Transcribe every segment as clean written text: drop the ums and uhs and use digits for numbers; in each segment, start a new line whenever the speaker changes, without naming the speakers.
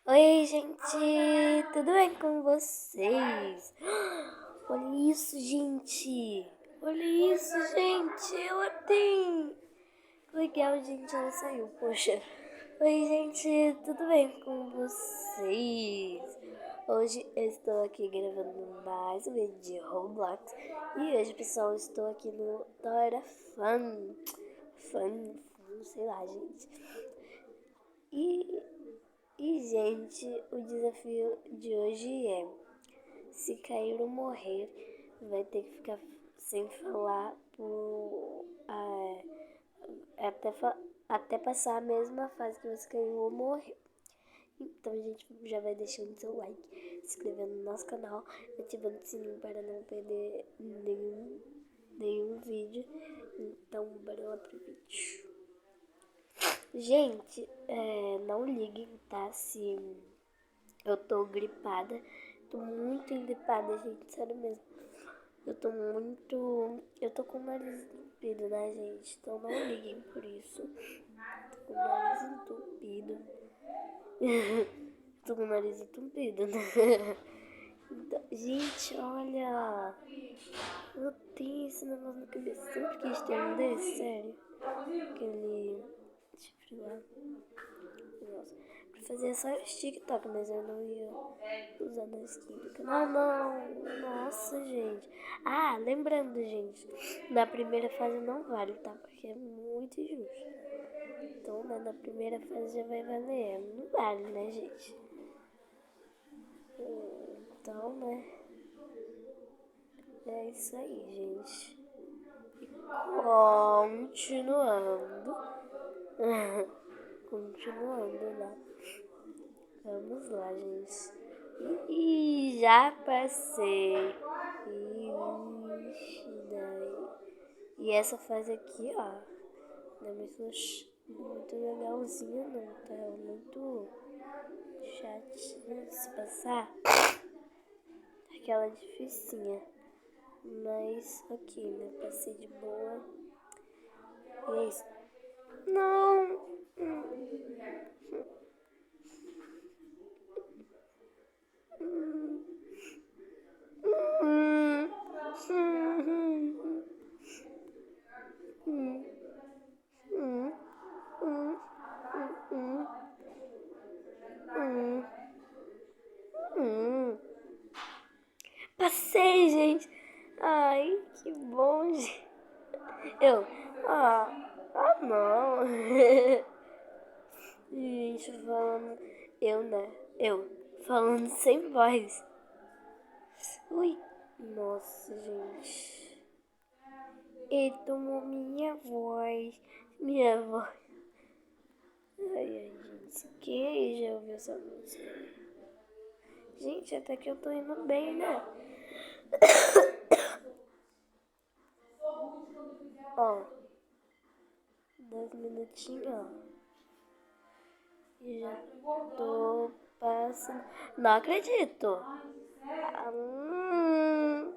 Oi, gente, tudo bem com vocês? Olha isso, gente! Olha isso, gente! Ela tem! Legal, gente, ela saiu, poxa. Oi, gente, tudo bem com vocês? Hoje eu estou aqui gravando mais um vídeo de Roblox. E hoje, pessoal, eu estou aqui no Dora Fun, sei lá, gente. Gente, o desafio de hoje é: se cair ou morrer, vai ter que ficar sem falar até, até passar a mesma fase que você caiu ou morreu. Então, a gente já vai deixando seu like, se inscrevendo no nosso canal, ativando o sininho para não perder nenhum vídeo. Então, bora lá pro vídeo. Gente, não liguem, tá? Se eu tô gripada. Tô muito gripada, gente. Sério mesmo. Eu tô com o nariz entupido, né, gente? Então não liguem por isso. Tô com o nariz entupido. Tô com o nariz entupido, né? Então, gente, olha. Eu tenho esse negócio na cabeça. Sempre quis ter um desse, sério. Aquele chifre lá. Nossa, pra fazer só os TikTok, mas eu não ia usar na skin do canal. Não, nossa, gente. Ah, lembrando, gente, na primeira fase não vale, tá? Porque é muito injusto. Então, né, na primeira fase já vai valer. Não vale, né, gente? Então, né, é isso aí, gente. Continuando. Continuando, né? Vamos lá, gente. E já passei. Ixi, daí. E essa fase aqui, ó, não é muito legalzinha, não, tá? É muito chatinha de se passar. Aquela dificinha. Mas, ok, né? Passei de boa. E é isso. Não! Passei, gente. Ai, que bom, gente. Eu. Não. Gente, falando. Eu, né? Eu. Falando sem voz. Ui. Nossa, gente. Ele tomou minha voz. Minha voz. Ai, gente. Quem já ouviu essa música? Gente, até que eu tô indo bem, né? Ó. 2 minutinhos, ó. E já tô passando. Não acredito. Ah, hum,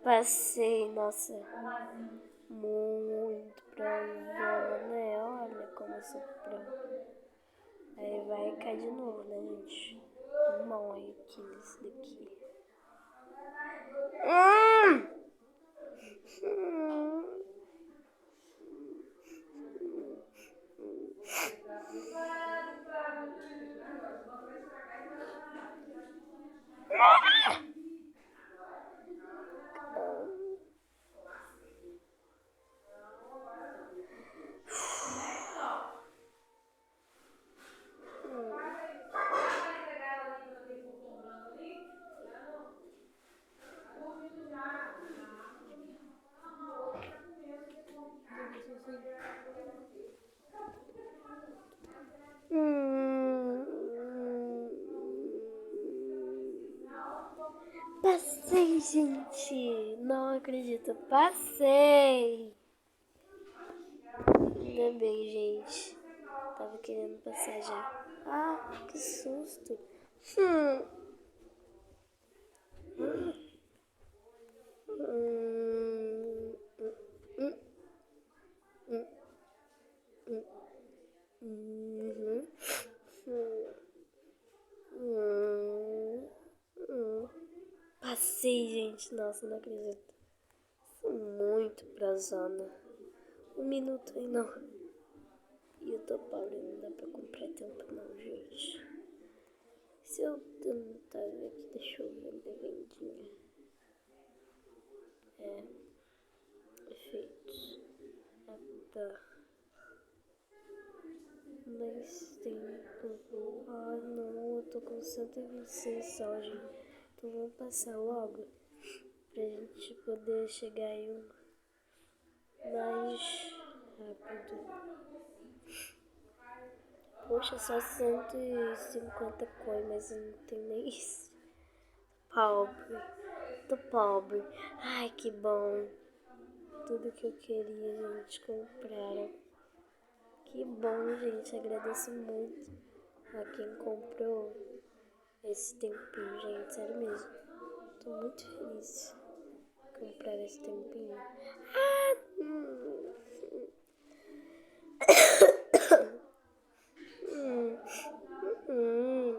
Passei, nossa, muito provando, né? Olha como eu sou pro. Aí vai cair de novo, né, gente? Mão aí aqui nesse daqui. Hum, hum. Hum. Passei, gente. Não acredito. Passei. Ainda bem, gente. Tava querendo passar já. Ah, que susto. Hum. Hum. Hum. Hum. Hum. Uhum. Hum. Hum. Passei, gente. Nossa, não acredito. Sou muito prozona. 1 minuto aí não. E eu tô pobre, não dá pra comprar tempo não, gente. Se eu tentar ver aqui, deixa eu ver minha vendinha. É, efeitos. Ah, tá. Mas tem. Ah, não, eu tô com 126 só, gente. Então vamos passar logo pra gente poder chegar em um mais rápido. Poxa, só 150 coins, mas eu não tenho nem isso. Pobre. Tô pobre. Ai, que bom. Tudo que eu queria, gente, compraram. Que bom, gente. Agradeço muito a quem comprou esse tempinho, gente. Sério mesmo. Tô muito feliz de comprar esse tempinho. Ah! Hum, hum, hum, hum,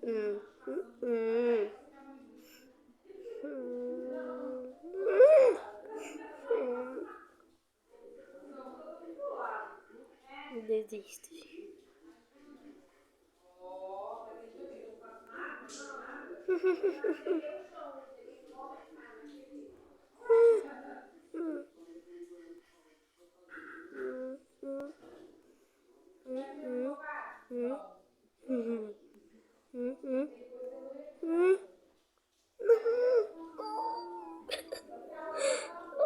hum, hum, hum, Desisto.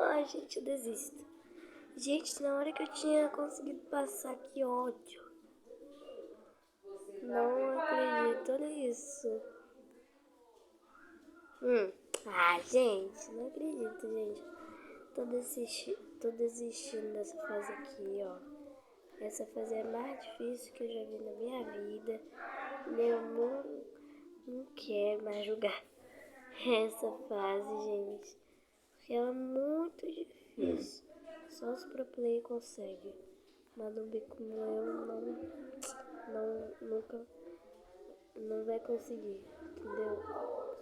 Ai, gente, eu desisto. Gente, na hora que eu tinha conseguido passar, que ódio. Não acredito, olha isso. Ah, gente, não acredito, gente. Tô desistindo dessa fase aqui, ó. Essa fase é a mais difícil que eu já vi na minha vida. Eu não quero mais jogar essa fase, gente. Porque ela é muito difícil. Só os pro play conseguem. Mas um bico como eu nunca não vai conseguir, entendeu?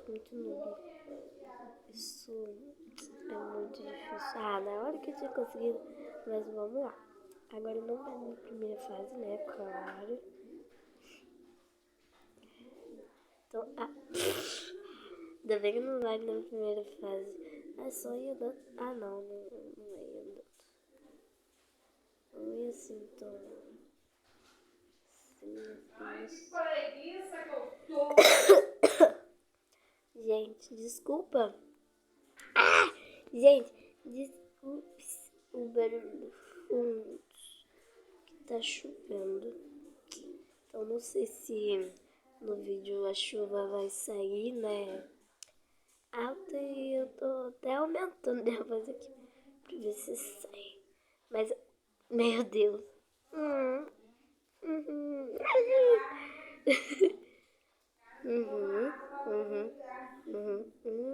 Muito noob. Isso é muito difícil. Ah, na hora que eu tinha conseguido, mas vamos lá. Agora não vai na primeira fase, né? Claro. Então, ainda bem que não vai na primeira fase. É só ir andando. Ah, não é ir andando. Não ia assim, então. Gente, desculpa. Gente, desculpe o barulho do fundo. Que tá chovendo. Então não sei se no vídeo a chuva vai sair, né? Alta e eu tô até aumentando a voz aqui pra ver se sai. Mas, meu Deus. Uhum. Uhum. Uhum. Uhum. Uhum. Uhum.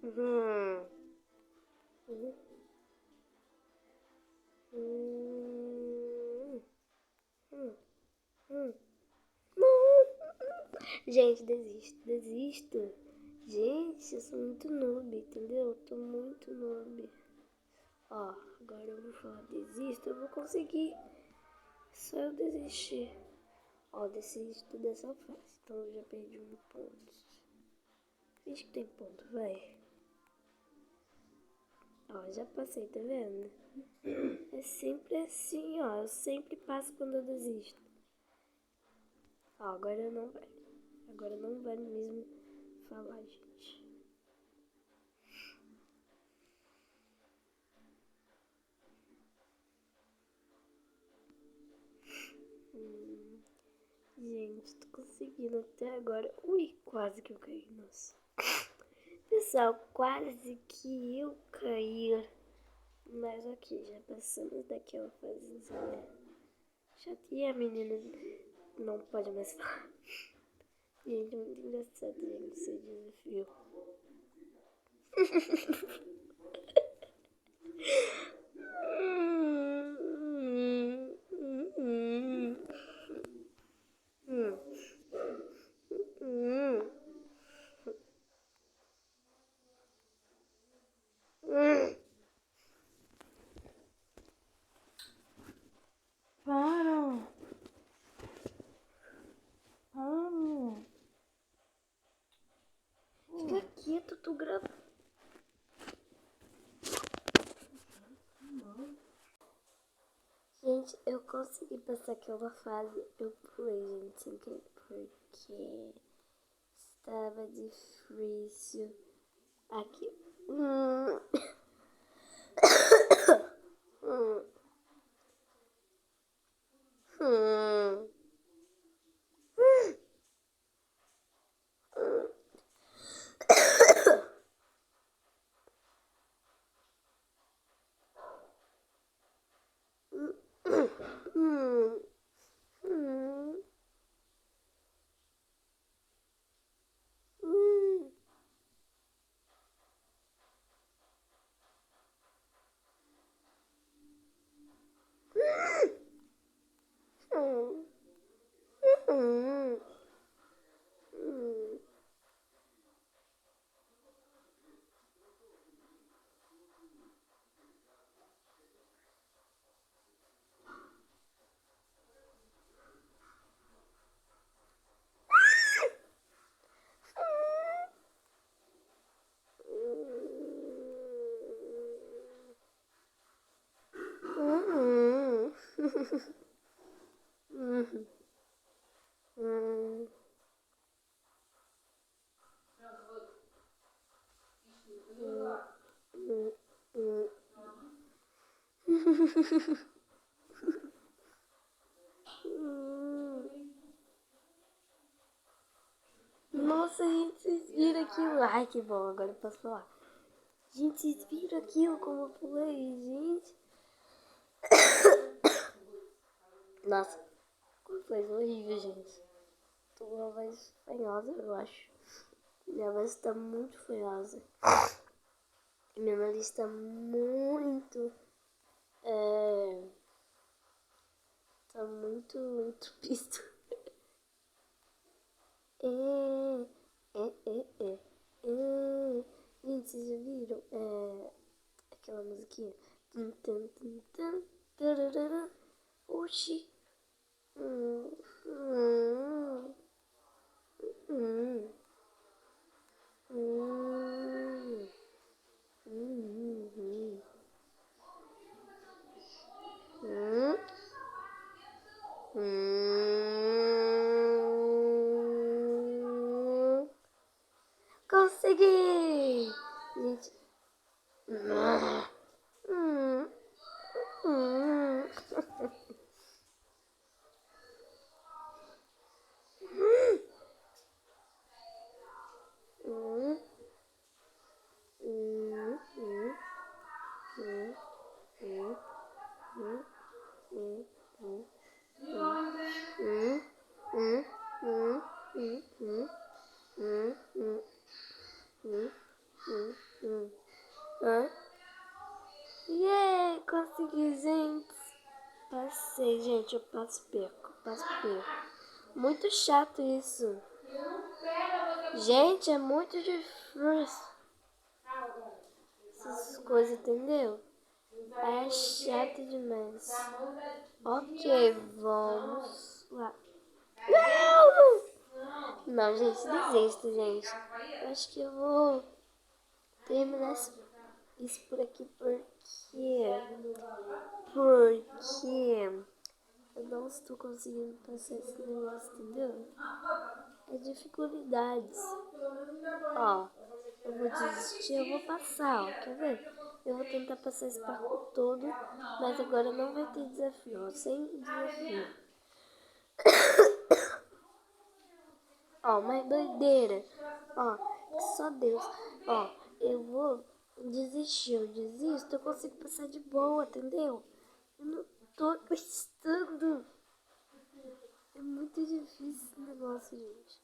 Hum. Hum. Hum. Hum. Hum. Gente, desisto. Gente, eu sou muito noob, entendeu? Eu tô muito noob. Ó, agora eu vou falar desisto, eu vou conseguir. Só eu desistir. Ó, desisto dessa fase. Então eu já perdi um ponto. Finge que tem ponto, vai. Ó, já passei, tá vendo? É sempre assim, ó. Eu sempre passo quando eu desisto. Ó, agora não vale. Agora não vale mesmo falar, gente. Gente, tô conseguindo até agora. Ui, quase que eu caí, nossa. Pessoal, quase que eu caí. Mas ok, já passamos daquela fasezinha. E a menina não pode mais falar. Gente, é muito engraçado, gente, esse desafio. Para! Para! Fica quieto, tô gravando. Gente, eu consegui passar aquela fase. Eu pulei, gente, sem querer, porque estava difícil. Aqui. Hum. Hum. Hum. Hum. Hum. Hum. Hum. Hum. Hum. Hum. Hum. Hum. Hum. Nossa, gente, vocês viram aquilo? Ai, que bom, agora eu posso falar. Gente, vocês viram aquilo como eu pulei, gente? Nossa, coisa horrível, gente. Tô com uma voz fanhosa, eu acho. Minha voz tá muito fanhosa. E meu nariz tá muito... Tá muito entupido. Gente, vocês já viram? Aquela musiquinha. Tum, tum, tum, tum, tararara. Oxi. Hum, hum, hum, hum, hum, hum, Consegui! Gente. Hum, hum. Hum, hum, hum, hum, hum, hum, hum, hum, hum, hum, hum, hum, hum, hum, hum, hum, hum, Hã? Yay! Consegui, gente. Passei, gente. Eu passo perco. Muito chato isso. Gente, é muito difícil. Essas coisas, entendeu? É chato demais. Ok, vamos lá. Não, gente, desisto, gente. Eu acho que eu vou terminar isso por aqui porque eu não estou conseguindo passar esse negócio, entendeu? É dificuldades. Ó, eu vou desistir, eu vou passar, ó, quer ver? Eu vou tentar passar esse parkour todo, mas agora não vai ter desafio, ó, sem desafio. Ó, mas doideira. Ó, só Deus. Ó, eu vou desistir, eu desisto, eu consigo passar de boa, entendeu? Eu não tô gostando. É muito difícil esse negócio, gente.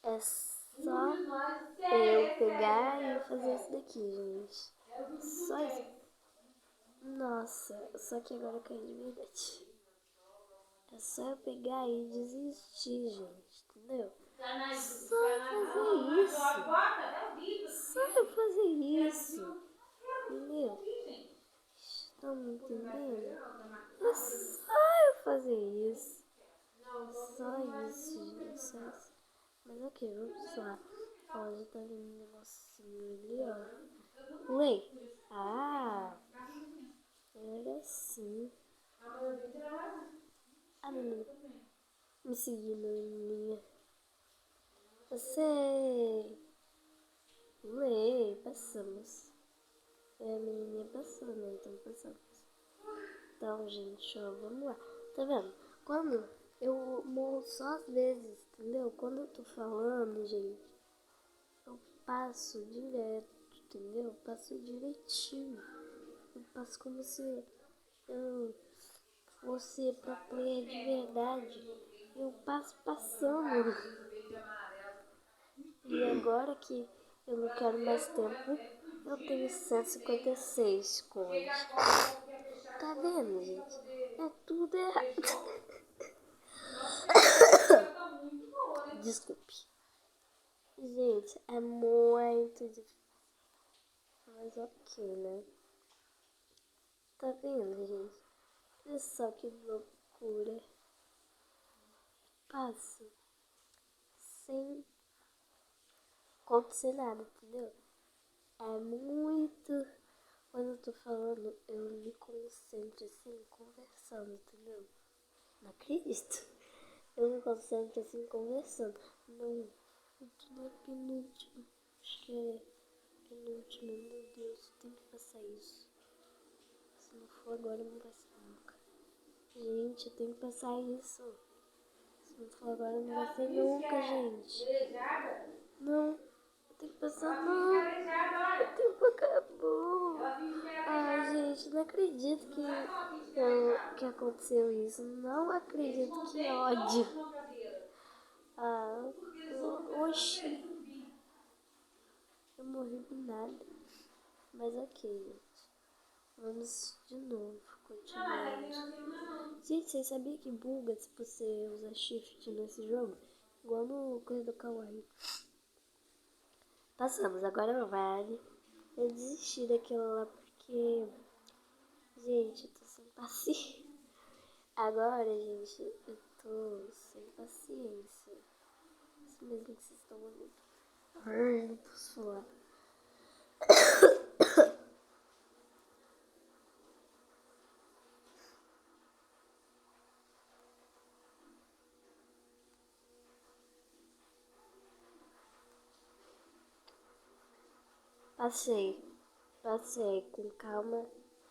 É só eu pegar e fazer isso daqui, gente. Só isso. Nossa, só que agora eu caí de verdade. É só eu pegar e desistir, gente, entendeu? Só eu fazer isso. Só eu fazer isso. Entendeu? Estão me entendendo? É só eu fazer isso. Só isso, gente. Só isso. Mas ok, vamos lá. Ó, já tá vendo um negocinho ali, ó. Lei. Ah, era assim. A menina me seguindo, menininha. Passei. Lei, passamos. É, a menininha passou, né? Então passamos. Então, gente, ó, vamos lá. Tá vendo? Quando eu morro só às vezes, entendeu? Quando eu tô falando, gente, eu passo direto, entendeu? Eu passo direitinho. Eu passo como se eu fosse pro player de verdade. Eu passo passando. E agora que eu não quero mais tempo, eu tenho 156 coisas. Tá vendo, gente? É tudo errado. Desculpe. Gente, é muito difícil. Mas ok, né? Tá vendo, gente? Olha só que loucura. Passo sem acontecer nada, entendeu? É muito. Quando eu tô falando, eu me concentro assim, conversando, entendeu? Não acredito. Eu me concentro assim, conversando. Não, tudo é penúltimo. Acho que é penúltimo. Meu Deus, tem que passar isso. Se não for agora, não vai ser nunca. Gente, eu tenho que passar isso. Se não for agora, não vai ser nunca, gente. Não, eu tenho que passar, não. O tempo acabou. Ai, gente, não acredito que aconteceu isso. Não acredito, que ódio. Ah, oxi. Eu morri do nada. Mas ok, gente. Vamos de novo, continuando. Gente, vocês sabiam que buga se você usar shift nesse jogo? Igual no coisa do Kawaii. Passamos, agora vale. Eu desisti daquela lá porque... Gente, eu tô sem paciência. Agora, gente, eu tô sem paciência. Isso mesmo que vocês estão ouvindo. Ai, não posso falar. Passei com calma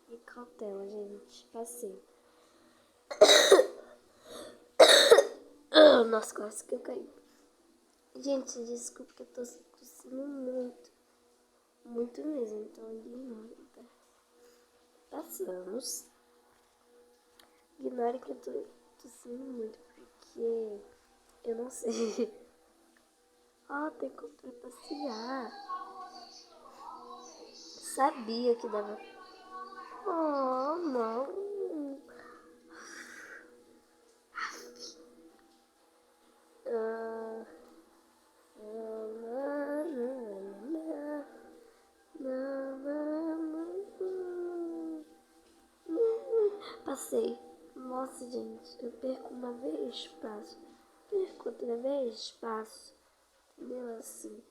e cautela, gente. Passei. Nossa, quase que eu caí. Gente, desculpa que eu tô tossindo muito. Muito mesmo, então ignore, tá? Passamos. Ignore que eu tô tossindo muito, porque eu não sei. Ó, tem como trapacear. sabia que dava. Oh, não. Ah, Passei. Nossa, gente, eu perco uma vez, passo. Perco outra vez, passo. Entendeu? Assim.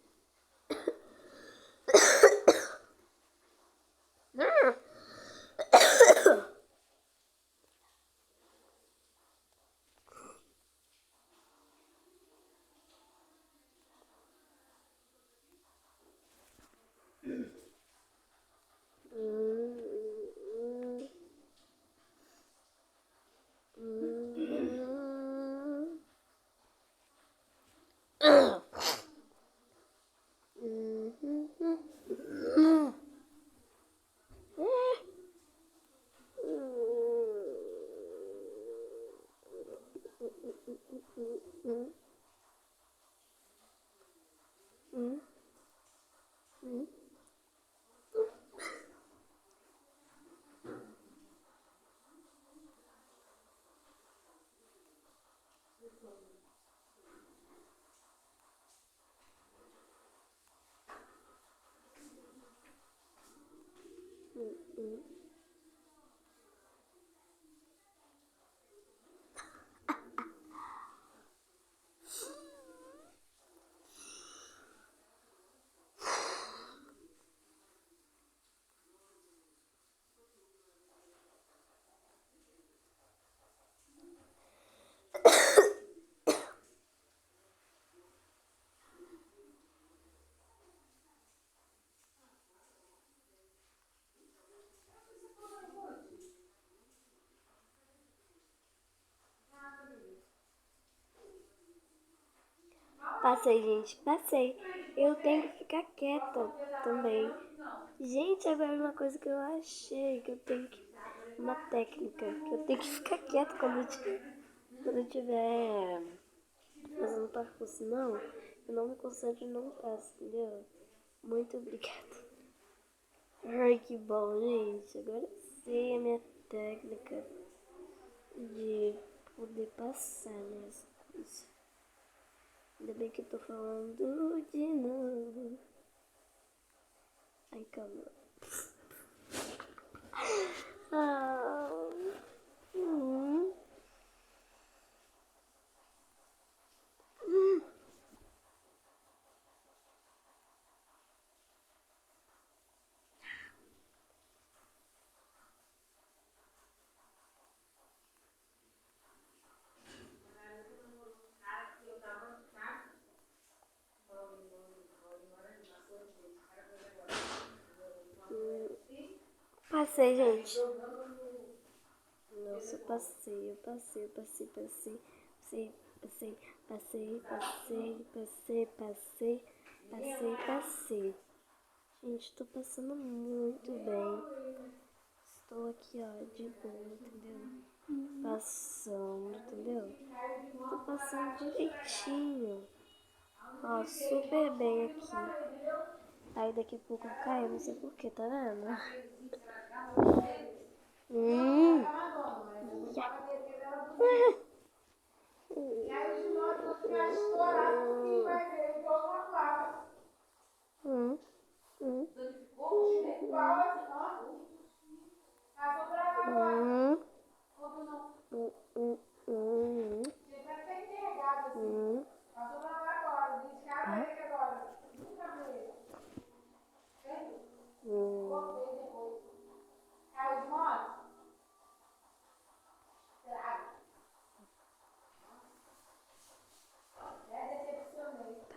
Passei, gente, passei. Eu tenho que ficar quieta também. Gente, agora uma coisa que eu achei, que eu tenho que... Uma técnica, que eu tenho que ficar quieta quando eu tiver fazendo parkour, senão eu não me concentro e não passo, entendeu? Muito obrigada. Ai, que bom, gente. Agora eu sei a minha técnica de poder passar nas coisas. Ainda bem que eu tô falando de novo. Ai, calma. Ah, hum. Passei, gente. Nossa, passei. Gente, tô passando muito bem. Estou aqui, ó, de boa, entendeu? Passando, entendeu? Tô passando direitinho. Ó, super bem aqui. Aí daqui a pouco eu caio, não sei porquê, tá vendo? Hum. E aí de noite eu vou ficar estourado porque vai ver, ele deu uma placa. Danificou, o chinês pau assim, ó. Passou pra lá agora. Outro não. Tinha até que ter envergado assim. Passou pra lá agora, descarga ele agora. Nunca veio. Cortei depois. Caiu de moto? Traga.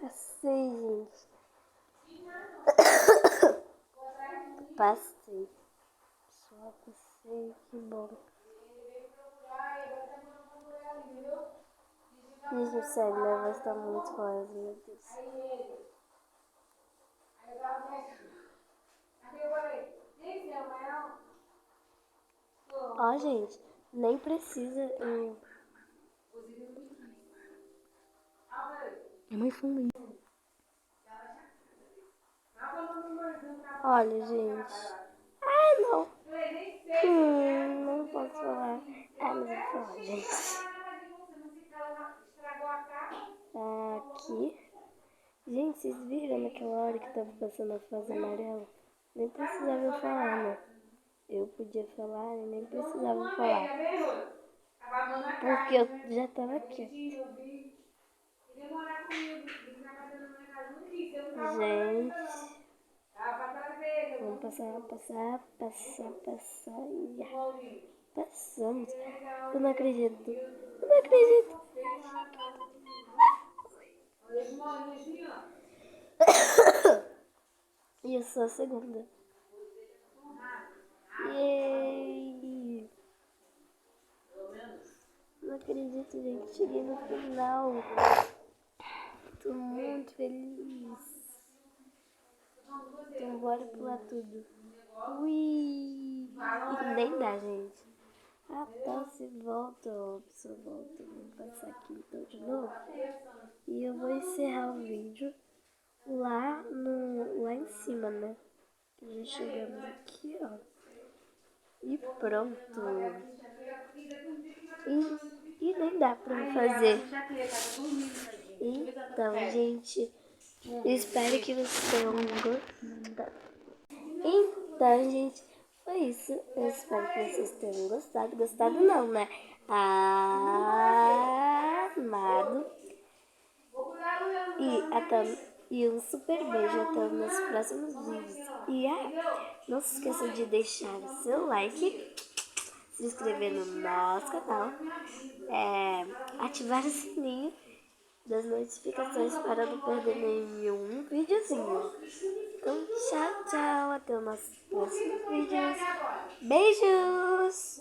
Passei, gente. Passei. Só passei, que bom. Gente, sério, minha voz tá muito quase, meu Deus. Ó, gente, nem precisa eu... Minha mãe falou isso. Olha, gente. Não. Não posso falar. Mas eu vou falar, gente. Aqui. Gente, vocês viram naquela hora que tava passando a fase amarela? Nem precisava eu falar, né? Eu podia falar e nem precisava falar. Porque eu já tava quieta. Gente. Vamos passar. Passamos. Eu não acredito. E eu sou a segunda. Yay! Não acredito, gente. Cheguei no final. Tô muito feliz. Então bora pular tudo. Ui! Nem dá, gente. Tosse volta, só volta. Vamos passar aqui então de novo. E eu vou encerrar o vídeo lá em cima, né? Já chegamos aqui, ó. E pronto. E nem dá pra fazer. Então, gente, espero que vocês tenham gostado. Então, gente, foi isso. Eu espero que vocês tenham gostado. Gostado não, né? Amado. E um super beijo até os meus próximos vídeos. E não se esqueça de deixar o seu like, se inscrever no nosso canal, ativar o sininho das notificações para não perder nenhum videozinho. Então, tchau, tchau. Até os nossos próximos vídeos. Beijos!